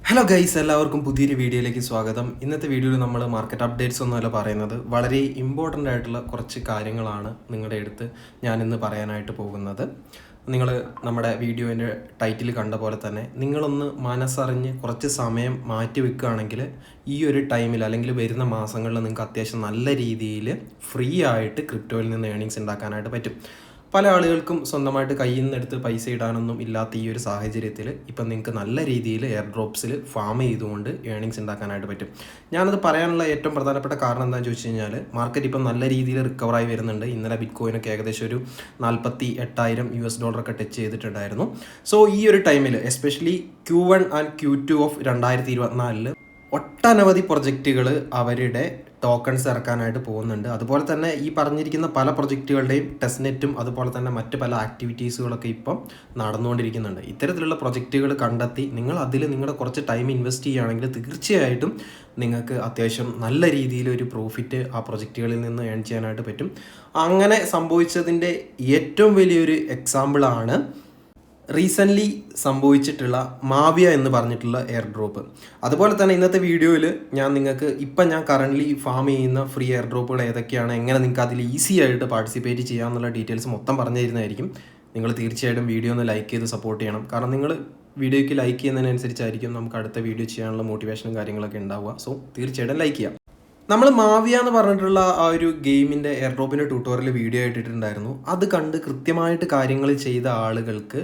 Hello guys, എല്ലാവർക്കും പുതിയൊരു വീഡിയോയിലേക്ക് സ്വാഗതം. ഇന്നത്തെ വീഡിയോയിൽ നമ്മൾ മാർക്കറ്റ് അപ്ഡേറ്റ്സ് ഒന്നുമല്ല പറയുന്നത്, വളരെ ഇമ്പോർട്ടൻ്റ് ആയിട്ടുള്ള കുറച്ച് കാര്യങ്ങളാണ് നിങ്ങളുടെ അടുത്ത് ഞാനിന്ന് പറയാനായിട്ട് പോകുന്നത്. നിങ്ങൾ നമ്മുടെ വീഡിയോൻ്റെ ടൈറ്റിൽ കണ്ട പോലെ തന്നെ നിങ്ങളൊന്ന് മനസ്സറിഞ്ഞ് കുറച്ച് സമയം മാറ്റി വെക്കുകയാണെങ്കിൽ ഈ ഒരു ടൈമിൽ അല്ലെങ്കിൽ വരുന്ന മാസങ്ങളിൽ നിങ്ങൾക്ക് അത്യാവശ്യം നല്ല രീതിയിൽ ഫ്രീ ആയിട്ട് ക്രിപ്റ്റോയിൽ നിന്ന് ഏണിങ്സ് ഉണ്ടാക്കാനായിട്ട് പറ്റും. പല ആളുകൾക്കും സ്വന്തമായിട്ട് കയ്യിൽ നിന്ന് എടുത്ത് പൈസ ഇടാനൊന്നും ഇല്ലാത്ത ഈ ഒരു സാഹചര്യത്തിൽ ഇപ്പം നിങ്ങൾക്ക് നല്ല രീതിയിൽ എയർ ഡ്രോപ്സിൽ ഫാം ചെയ്തുകൊണ്ട് ഏണിങ്സ് ഉണ്ടാക്കാനായിട്ട് പറ്റും. ഞാനത് പറയാനുള്ള ഏറ്റവും പ്രധാനപ്പെട്ട കാരണം എന്താണെന്ന് ചോദിച്ചു കഴിഞ്ഞാൽ, മാർക്കറ്റ് ഇപ്പം നല്ല രീതിയിൽ റിക്കവറായി വരുന്നുണ്ട്. ഇന്നലെ ബിറ്റ് കോയിനൊക്കെ ഏകദേശം ഒരു $48,000 ടച്ച് ചെയ്തിട്ടുണ്ടായിരുന്നു. സോ ഈ ഒരു ടൈമിൽ especially Q1 and Q2 of 2024 ഒട്ടനവധി പ്രൊജക്റ്റുകൾ അവരുടെ ടോക്കൺസ് ഇറക്കാനായിട്ട് പോകുന്നുണ്ട്. അതുപോലെ തന്നെ ഈ പറഞ്ഞിരിക്കുന്ന പല പ്രൊജക്റ്റുകളുടെയും ടെസ്റ്റ്നെറ്റും അതുപോലെ തന്നെ മറ്റ് പല ആക്ടിവിറ്റീസുകളൊക്കെ ഇപ്പം നടന്നുകൊണ്ടിരിക്കുന്നുണ്ട്. ഇത്തരത്തിലുള്ള പ്രൊജക്റ്റുകൾ കണ്ടെത്തി നിങ്ങൾ അതിൽ നിങ്ങളുടെ കുറച്ച് ടൈം ഇൻവെസ്റ്റ് ചെയ്യുകയാണെങ്കിൽ തീർച്ചയായിട്ടും നിങ്ങൾക്ക് അത്യാവശ്യം നല്ല രീതിയിൽ ഒരു പ്രോഫിറ്റ് ആ പ്രൊജക്റ്റുകളിൽ നിന്ന് ഏൺ ചെയ്യാനായിട്ട് പറ്റും. അങ്ങനെ സംഭവിച്ചതിൻ്റെ ഏറ്റവും വലിയൊരു എക്സാമ്പിളാണ് റീസെൻ്റ്ലി സംഭവിച്ചിട്ടുള്ള മാവിയ എന്ന് പറഞ്ഞിട്ടുള്ള എയർ ഡ്രോപ്പ്. അതുപോലെ തന്നെ ഇന്നത്തെ വീഡിയോയിൽ ഞാൻ നിങ്ങൾക്ക് ഞാൻ കറൻ്റ്ലി ഫാം ചെയ്യുന്ന ഫ്രീ എയർ ഡ്രോപ്പുകൾ ഏതൊക്കെയാണ്, എങ്ങനെ നിങ്ങൾക്ക് അതിൽ ഈസി ആയിട്ട് പാർട്ടിസിപ്പേറ്റ് ചെയ്യാമെന്നുള്ള ഡീറ്റെയിൽസ് മൊത്തം പറഞ്ഞു തരുന്നതായിരിക്കും. നിങ്ങൾ തീർച്ചയായിട്ടും വീഡിയോ ഒന്ന് ലൈക്ക് ചെയ്ത് സപ്പോർട്ട് ചെയ്യണം. കാരണം നിങ്ങൾ വീഡിയോയ്ക്ക് ലൈക്ക് ചെയ്യുന്നതിനനുസരിച്ചായിരിക്കും നമുക്ക് അടുത്ത വീഡിയോ ചെയ്യാനുള്ള മോട്ടിവേഷനും കാര്യങ്ങളൊക്കെ ഉണ്ടാവുക. സോ തീർച്ചയായിട്ടും ലൈക്ക് ചെയ്യാം. നമ്മൾ മാവിയ എന്ന് പറഞ്ഞിട്ടുള്ള ആ ഒരു ഗെയിമിൻ്റെ എയർ ഡ്രോപ്പിൻ്റെ ട്യൂട്ടോറിയൽ വീഡിയോ ഇട്ടിട്ടുണ്ടായിരുന്നു. അത് കണ്ട് കൃത്യമായിട്ട് കാര്യങ്ങൾ ചെയ്ത ആളുകൾക്ക്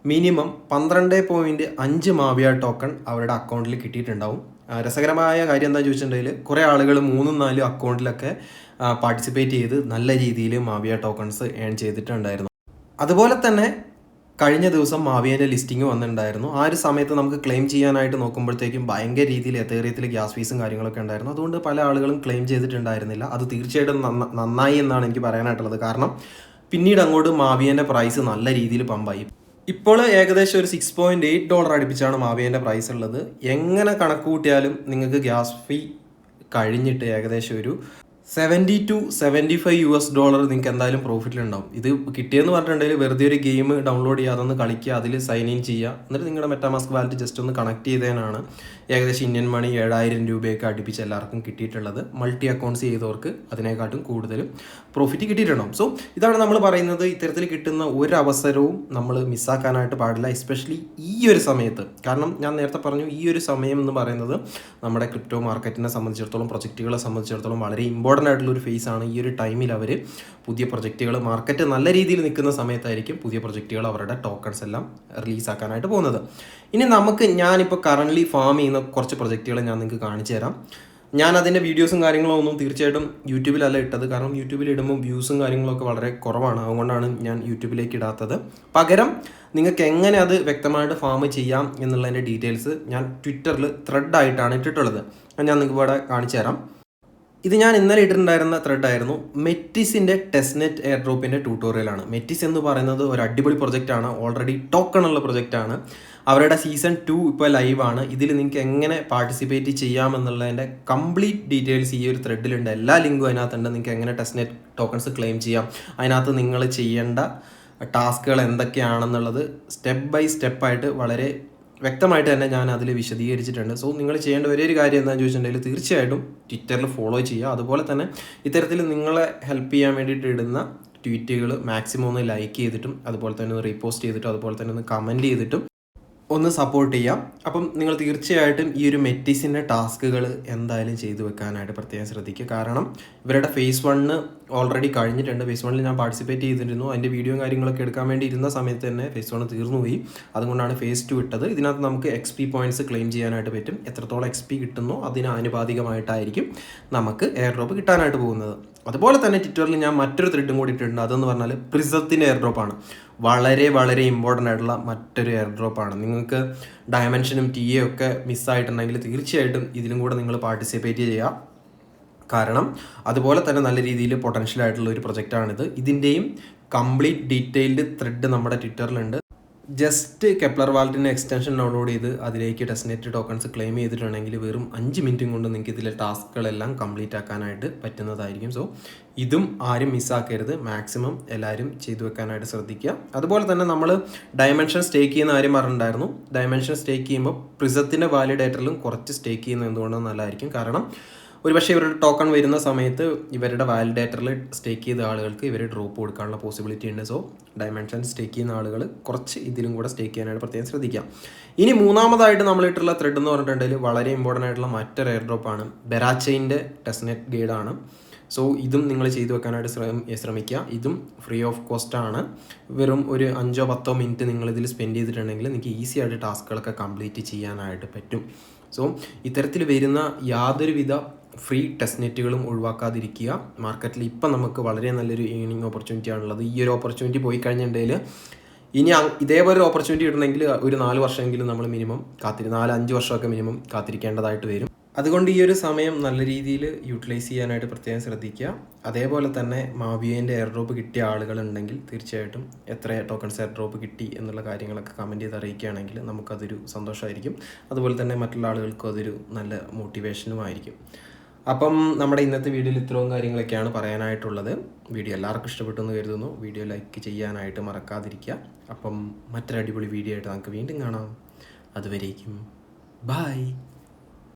മിനിമം 12.5 മാവിയ ടോക്കൺ അവരുടെ അക്കൗണ്ടിൽ കിട്ടിയിട്ടുണ്ടാവും. രസകരമായ കാര്യം എന്താണെന്ന് ചോദിച്ചിട്ടുണ്ടെങ്കിൽ, കുറേ ആളുകൾ 3-4 അക്കൗണ്ടിലൊക്കെ പാർട്ടിസിപ്പേറ്റ് ചെയ്ത് നല്ല രീതിയിൽ മാവിയ ടോക്കൺസ് ഏൺ ചെയ്തിട്ടുണ്ടായിരുന്നു. അതുപോലെ തന്നെ കഴിഞ്ഞ ദിവസം മാവിയൻ്റെ ലിസ്റ്റിംഗ് വന്നിട്ടുണ്ടായിരുന്നു. ആ ഒരു സമയത്ത് നമുക്ക് ക്ലെയിം ചെയ്യാനായിട്ട് നോക്കുമ്പോഴത്തേക്കും ഭയങ്കര രീതിയിൽ എത്തേറിയത്തിൽ ഗ്യാസ് ഫീസും കാര്യങ്ങളൊക്കെ ഉണ്ടായിരുന്നു. അതുകൊണ്ട് പല ആളുകളും ക്ലെയിം ചെയ്തിട്ടുണ്ടായിരുന്നില്ല. അത് തീർച്ചയായിട്ടും നന്നായി എന്നാണ് എനിക്ക് പറയാനായിട്ടുള്ളത്. കാരണം പിന്നീട് അങ്ങോട്ട് മാവിയൻ്റെ പ്രൈസ് നല്ല രീതിയിൽ പമ്പായി. ഇപ്പോൾ ഏകദേശം ഒരു $6.8 അടുപ്പിച്ചാണ് മാവിയൻ്റെ പ്രൈസ് ഉള്ളത്. എങ്ങനെ കണക്ക് കൂട്ടിയാലും നിങ്ങൾക്ക് ഗ്യാസ് ഫീ കഴിഞ്ഞിട്ട് ഏകദേശം ഒരു $70-75 നിങ്ങൾക്ക് എന്തായാലും പ്രോഫിറ്റിലുണ്ടാവും. ഇത് കിട്ടിയെന്ന് പറഞ്ഞിട്ടുണ്ടെങ്കിൽ വെറുതെ ഒരു ഗെയിം ഡൗൺലോഡ് ചെയ്യുക, അതൊന്ന് കളിക്കുക, അതിൽ സൈൻ ഇൻ ചെയ്യുക, എന്നിട്ട് നിങ്ങളുടെ മെറ്റാമാസ്ക് വാലറ്റ് ജസ്റ്റ് ഒന്ന് കണക്ട് ചെയ്തതിനാണ് ഏകദേശം ഇന്ത്യൻ മണി 7,000 രൂപയൊക്കെ അടുപ്പിച്ച് എല്ലാവർക്കും കിട്ടിയിട്ടുള്ളത്. മൾട്ടി അക്കൗണ്ട്സ് ചെയ്തവർക്ക് അതിനെക്കാട്ടും കൂടുതലും പ്രോഫിറ്റ് കിട്ടിയിട്ടുണ്ടാവും. സോ ഇതാണ് നമ്മൾ പറയുന്നത്, ഇത്തരത്തിൽ കിട്ടുന്ന ഒരു അവസരവും നമ്മൾ മിസ്സാക്കാനായിട്ട് പാടില്ല, എസ്പെഷ്യലി ഈ ഒരു സമയത്ത്. കാരണം ഞാൻ നേരത്തെ പറഞ്ഞു, ഈ ഒരു സമയം എന്ന് പറയുന്നത് നമ്മുടെ ക്രിപ്റ്റോ മാർക്കറ്റിനെ സംബന്ധിച്ചിടത്തോളം, പ്രൊജക്റ്റുകളെ സംബന്ധിച്ചിടത്തോളം വളരെ ഇമ്പോർട്ടൻ്റ് ആയിട്ടുള്ളൊരു ഫേസാണ്. ഈ ഒരു ടൈമിൽ അവർ പുതിയ പ്രൊജക്റ്റുകൾ, മാർക്കറ്റ് നല്ല രീതിയിൽ നിൽക്കുന്ന സമയത്തായിരിക്കും പുതിയ പ്രൊജക്റ്റുകൾ അവരുടെ ടോക്കൺസ് എല്ലാം റിലീസാക്കാനായിട്ട് പോകുന്നത്. ഇനി ഞാനിപ്പോൾ കറൻ്റ്ലി ഫാം ചെയ്യുന്ന കുറച്ച് പ്രൊജക്റ്റുകൾ ഞാൻ നിങ്ങൾക്ക് കാണിച്ചു തരാം. ഞാൻ അതിൻ്റെ വീഡിയോസും കാര്യങ്ങളും ഒന്നും തീർച്ചയായിട്ടും യൂട്യൂബിലല്ല ഇട്ടത്. കാരണം യൂട്യൂബിൽ ഇടുമ്പോൾ വ്യൂസും കാര്യങ്ങളൊക്കെ വളരെ കുറവാണ്. അതുകൊണ്ടാണ് ഞാൻ യൂട്യൂബിലേക്ക് ഇടാത്തത്. പകരം നിങ്ങൾക്ക് എങ്ങനെ അത് വ്യക്തമായിട്ട് ഫാം ചെയ്യാം എന്നുള്ളതിൻ്റെ ഡീറ്റെയിൽസ് ഞാൻ ട്വിറ്ററിൽ ത്രെഡായിട്ടാണ് ഇട്ടിട്ടുള്ളത്. ഞാൻ നിങ്ങൾക്ക് ഇവിടെ കാണിച്ചു തരാം. ഇത് ഞാൻ ഇന്നലെ ഇട്ടിട്ടുണ്ടായിരുന്ന ത്രെഡായിരുന്നു. മെറ്റിസിൻ്റെ ടെസ്റ്റ്നെറ്റ് എയർ ഡ്രോപ്പിൻ്റെ ട്യൂട്ടോറിയലാണ്. മെറ്റിസ് എന്ന് പറയുന്നത് ഒരു അടിപൊളി പ്രൊജക്റ്റാണ്. ഓൾറെഡി ടോക്കൺ ഉള്ള പ്രൊജക്റ്റാണ്. അവരുടെ സീസൺ 2 ഇപ്പോൾ ലൈവാണ്. ഇതിൽ നിങ്ങൾക്ക് എങ്ങനെ പാർട്ടിസിപ്പേറ്റ് ചെയ്യാമെന്നുള്ളതിൻ്റെ കംപ്ലീറ്റ് ഡീറ്റെയിൽസ് ഈ ഒരു ത്രെഡിലുണ്ട്. എല്ലാ ലിങ്കും അതിനകത്തുണ്ട്. നിങ്ങൾക്ക് എങ്ങനെ ടെസ്റ്റ്നെറ്റ് ടോക്കൺസ് ക്ലെയിം ചെയ്യാം, അതിനകത്ത് നിങ്ങൾ ചെയ്യേണ്ട ടാസ്കുകൾ എന്തൊക്കെയാണെന്നുള്ളത് സ്റ്റെപ്പ് ബൈ സ്റ്റെപ്പായിട്ട് വളരെ വ്യക്തമായിട്ട് തന്നെ ഞാൻ അതിൽ വിശദീകരിച്ചിട്ടുണ്ട്. സോ നിങ്ങൾ ചെയ്യേണ്ട ഒരേ ഒരു കാര്യം എന്താണെന്ന് ചോദിച്ചിട്ടുണ്ടെങ്കിൽ, തീർച്ചയായിട്ടും ട്വിറ്ററിൽ ഫോളോ ചെയ്യുക. അതുപോലെ തന്നെ ഇത്തരത്തിൽ നിങ്ങളെ ഹെൽപ്പ് ചെയ്യാൻ വേണ്ടിയിട്ട് ഇടുന്ന ട്വീറ്റുകൾ മാക്സിമം ഒന്ന് ലൈക്ക് ചെയ്തിട്ടും അതുപോലെ തന്നെ ഒന്ന് റീപോസ്റ്റ് ചെയ്തിട്ടും അതുപോലെ തന്നെ ഒന്ന് കമൻറ്റ് ചെയ്തിട്ടും ഒന്ന് സപ്പോർട്ട് ചെയ്യാം. അപ്പം നിങ്ങൾ തീർച്ചയായിട്ടും ഈ ഒരു മെറ്റിസിൻ്റെ ടാസ്കുകൾ എന്തായാലും ചെയ്തു വെക്കാനായിട്ട് പ്രത്യേകം ശ്രദ്ധിക്കുക. കാരണം ഇവരുടെ ഫേസ് 1 ഓൾറെഡി കഴിഞ്ഞിട്ടുണ്ട്. ഫേസ് 1 ഞാൻ പാർട്ടിസിപ്പേറ്റ് ചെയ്തിരുന്നു. അതിൻ്റെ വീഡിയോയും കാര്യങ്ങളൊക്കെ എടുക്കാൻ വേണ്ടി ഇരുന്ന സമയത്ത് തന്നെ ഫേസ് 1 തീർന്നുപോയി. അതുകൊണ്ടാണ് ഫേസ് 2 ഇട്ടത്. ഇതിനകത്ത് നമുക്ക് XP പോയിൻറ്റ്സ് ക്ലെയിം ചെയ്യാനായിട്ട് പറ്റും. എത്രത്തോളം XP കിട്ടുന്നോ അതിന് ആനുപാതികമായിട്ടായിരിക്കും നമുക്ക് എയർ ഡ്രോപ്പ് കിട്ടാനായിട്ട് പോകുന്നത്. അതുപോലെ തന്നെ ട്വിറ്ററിൽ ഞാൻ മറ്റൊരു ത്രെഡും കൂടി ഇട്ടിട്ടുണ്ട്. അതെന്ന് പറഞ്ഞാൽ പ്രിസത്തിൻ്റെ എയർ ഡ്രോപ്പാണ്. വളരെ വളരെ ഇമ്പോർട്ടൻ്റ് ആയിട്ടുള്ള മറ്റൊരു എയർ ഡ്രോപ്പാണ്. നിങ്ങൾക്ക് ഡയമെൻഷനും TA ഒക്കെ മിസ്സായിട്ടുണ്ടെങ്കിൽ തീർച്ചയായിട്ടും ഇതിലും കൂടെ നിങ്ങൾ പാർട്ടിസിപ്പേറ്റ് ചെയ്യുക. കാരണം അതുപോലെ തന്നെ നല്ല രീതിയിൽ പൊട്ടൻഷ്യൽ ആയിട്ടുള്ള ഒരു പ്രൊജക്റ്റാണിത്. ഇതിൻ്റെയും കംപ്ലീറ്റ് ഡീറ്റെയിൽഡ് ത്രെഡ് നമ്മുടെ ട്വിറ്ററിലുണ്ട്. ജസ്റ്റ് കെപ്ലർ വാലറ്റിൻ്റെ എക്സ്റ്റൻഷൻ ഡൗൺലോഡ് ചെയ്ത് അതിലേക്ക് ടെസ്റ്റ്നെറ്റ് ടോക്കൺസ് ക്ലെയിം ചെയ്തിട്ടുണ്ടെങ്കിൽ വെറും 5 മിനിറ്റും കൊണ്ട് നിങ്ങൾക്ക് ഇതിലെ ടാസ്കുകളെല്ലാം കംപ്ലീറ്റ് ആക്കാനായിട്ട് പറ്റുന്നതായിരിക്കും. സോ ഇതും ആരും മിസ്സാക്കരുത്. മാക്സിമം എല്ലാവരും ചെയ്തു വെക്കാനായിട്ട് ശ്രദ്ധിക്കുക. അതുപോലെ തന്നെ നമ്മൾ ഡയമെൻഷൻ സ്റ്റേക്ക് ചെയ്യുന്ന കാര്യം പറഞ്ഞിട്ടുണ്ടായിരുന്നു. ഡയമെൻഷൻ സ്റ്റേക്ക് ചെയ്യുമ്പോൾ പ്രിസത്തിൻ്റെ വാലിഡേറ്ററിലും കുറച്ച് സ്റ്റേക്ക് ചെയ്യുന്നത് എന്തുകൊണ്ടും നല്ലതായിരിക്കും. കാരണം ഒരുപക്ഷെ ഇവരുടെ ടോക്കൺ വരുന്ന സമയത്ത് ഇവരുടെ വാലിഡേറ്ററിൽ സ്റ്റേക്ക് ചെയ്ത ആളുകൾക്ക് ഇവർ ഡ്രോപ്പ് കൊടുക്കാനുള്ള പോസിബിലിറ്റി ഉണ്ട്. സോ ഡയമെൻഷൻ സ്റ്റേക്ക് ചെയ്യുന്ന ആളുകൾ കുറച്ച് ഇതിലും കൂടെ സ്റ്റേക്ക് ചെയ്യാനായിട്ട് പ്രത്യേകം ശ്രദ്ധിക്കാം. ഇനി മൂന്നാമതായിട്ട് നമ്മളിട്ടുള്ള ത്രെഡ് എന്ന് പറഞ്ഞിട്ടുണ്ടെങ്കിൽ വളരെ ഇമ്പോർട്ടൻ്റ് ആയിട്ടുള്ള മറ്റൊരു എയർ ഡ്രോപ്പാണ്. ബെരാച്ചൈൻ്റെ ടെസ്റ്റ്നെറ്റ് ഗൈഡാണ്. സോ ഇതും നിങ്ങൾ ചെയ്തു വെക്കാനായിട്ട് ശ്രമിക്കുക. ഇതും ഫ്രീ ഓഫ് കോസ്റ്റ് ആണ്. വെറും ഒരു 5-10 മിനിറ്റ് നിങ്ങളിതിൽ സ്പെൻഡ് ചെയ്തിട്ടുണ്ടെങ്കിൽ നിങ്ങൾക്ക് ഈസി ആയിട്ട് ടാസ്കുകളൊക്കെ കംപ്ലീറ്റ് ചെയ്യാനായിട്ട് പറ്റും. സോ ഇത്തരത്തിൽ വരുന്ന യാതൊരുവിധ ഫ്രീ ടെസ്റ്റ്നെറ്റുകളും ഒഴിവാക്കാതിരിക്കുക. മാർക്കറ്റിൽ ഇപ്പം നമുക്ക് വളരെ നല്ലൊരു ഏണിംഗ് ഓപ്പർച്യൂണിറ്റി ആണുള്ളത്. ഈ ഒരു ഓപ്പർച്യൂണിറ്റി പോയി കഴിഞ്ഞിട്ടുണ്ടെങ്കിൽ ഇനി ഇതേപോലെ ഒരു ഓപ്പർച്യൂണിറ്റി കിട്ടണമെങ്കിൽ ഒരു 4 വർഷമെങ്കിലും നമ്മൾ മിനിമം 4-5 വർഷമൊക്കെ മിനിമം കാത്തിരിക്കേണ്ടതായിട്ട് വരും. അതുകൊണ്ട് ഈ ഒരു സമയം നല്ല രീതിയിൽ യൂട്ടിലൈസ് ചെയ്യാനായിട്ട് പ്രത്യേകം ശ്രദ്ധിക്കുക. അതേപോലെ തന്നെ മാവിയേൻ്റെ എയർ ഡ്രോപ്പ് കിട്ടിയ ആളുകളുണ്ടെങ്കിൽ തീർച്ചയായിട്ടും എത്ര ടോക്കൺസ് എയർ ഡ്രോപ്പ് കിട്ടി എന്നുള്ള കാര്യങ്ങളൊക്കെ കമൻറ്റ് ചെയ്ത് അറിയിക്കുകയാണെങ്കിൽ നമുക്കതൊരു സന്തോഷമായിരിക്കും. അതുപോലെ തന്നെ മറ്റുള്ള ആളുകൾക്കും അതൊരു നല്ല മോട്ടിവേഷനും ആയിരിക്കും. അപ്പം നമ്മുടെ ഇന്നത്തെ വീഡിയോയിൽ ഇത്രയും കാര്യങ്ങളൊക്കെയാണ് പറയാനായിട്ടുള്ളത്. വീഡിയോ എല്ലാവർക്കും ഇഷ്ടപ്പെട്ടു എന്ന് കരുതുന്നു. വീഡിയോ ലൈക്ക് ചെയ്യാനായിട്ട് മറക്കാതിരിക്കുക. അപ്പം മറ്റൊരു അടിപൊളി വീഡിയോ ആയിട്ട് നമുക്ക് വീണ്ടും കാണാം. അതുവരേക്കും ബൈ.